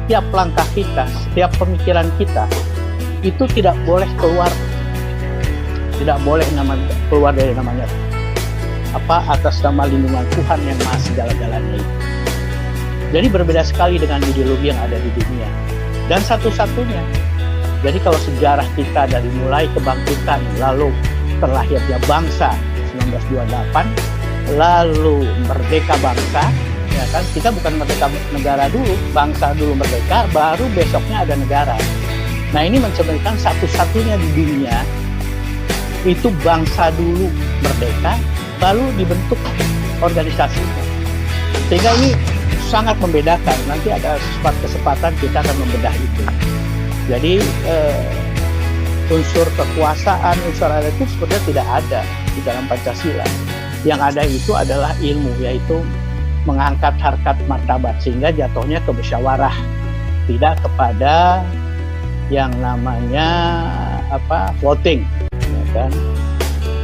setiap langkah kita, setiap pemikiran kita itu tidak boleh keluar dari namanya atas nama lindungan Tuhan yang maha segala-galanya itu. Jadi berbeda sekali dengan ideologi yang ada di dunia. Dan satu-satunya, jadi kalau sejarah kita dari mulai kebangkitan, lalu terlahirnya bangsa 1928, lalu merdeka bangsa, ya kan, kita bukan merdeka negara dulu, bangsa dulu merdeka, baru besoknya ada negara. Nah ini mencerminkan satu-satunya di dunia itu bangsa dulu merdeka, baru dibentuk organisasinya. Sehingga ini sangat membedakan. Nanti ada kesempatan kita akan membedah itu. Jadi unsur kekuasaan, unsur ada itu sebenarnya tidak ada di dalam Pancasila. Yang ada itu adalah ilmu, yaitu mengangkat harkat martabat, sehingga jatuhnya ke musyawarah, tidak kepada yang namanya voting, ya kan?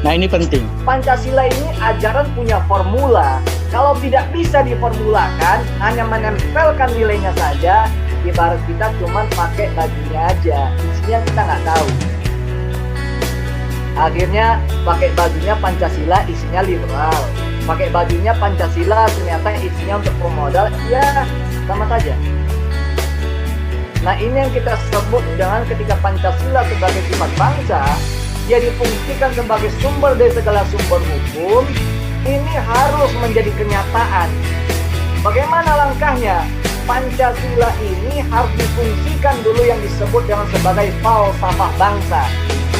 Nah ini penting. Pancasila ini ajaran punya formula. Kalau tidak bisa diformulakan, hanya menempelkan nilainya saja, ibarat kita cuma pakai bajunya aja, isinya kita nggak tahu. Akhirnya pakai bajunya Pancasila, isinya liberal. Pakai bajunya Pancasila, ternyata isinya untuk pemodal, ya sama saja. Nah ini yang kita sebut dengan ketika Pancasila sebagai sifat bangsa, dia difungsikan sebagai sumber dari segala sumber hukum, ini harus menjadi kenyataan. Bagaimana langkahnya? Pancasila ini harus difungsikan dulu yang disebut dengan sebagai falsafah bangsa,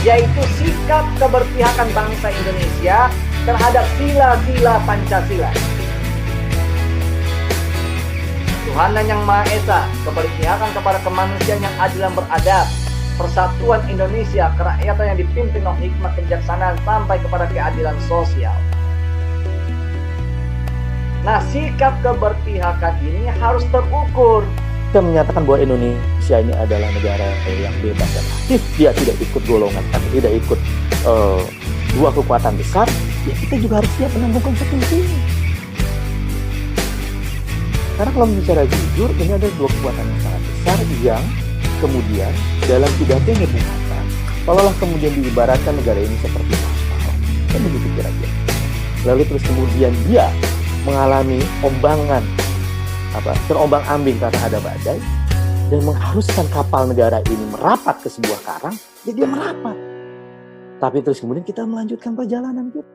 yaitu sikap keberpihakan bangsa Indonesia terhadap sila-sila Pancasila. Tuhanan yang Maha Esa, keberpihakan kepada kemanusiaan yang adil dan beradab, persatuan Indonesia, kerakyatan yang dipimpin oleh hikmat kebijaksanaan sampai kepada keadilan sosial. Nah, sikap keberpihakan ini harus terukur. Kita menyatakan bahwa Indonesia ini adalah negara yang bebas dan aktif, dia tidak ikut golongan, tidak ikut dua kekuatan besar, ya kita juga harus siap menanggung konsekuensi. Karena kalau bicara jujur, ini ada dua kekuatan yang sangat besar yang kemudian dalam pidatonya Bung Hatta, seolah-olah kemudian diibaratkan negara ini seperti kapal, kan begitu kira-kira. Lalu terus kemudian dia mengalami terombang-ambing karena ada badai, dan mengharuskan kapal negara ini merapat ke sebuah karang, ya dia merapat. Tapi terus kemudian kita melanjutkan perjalanan kita.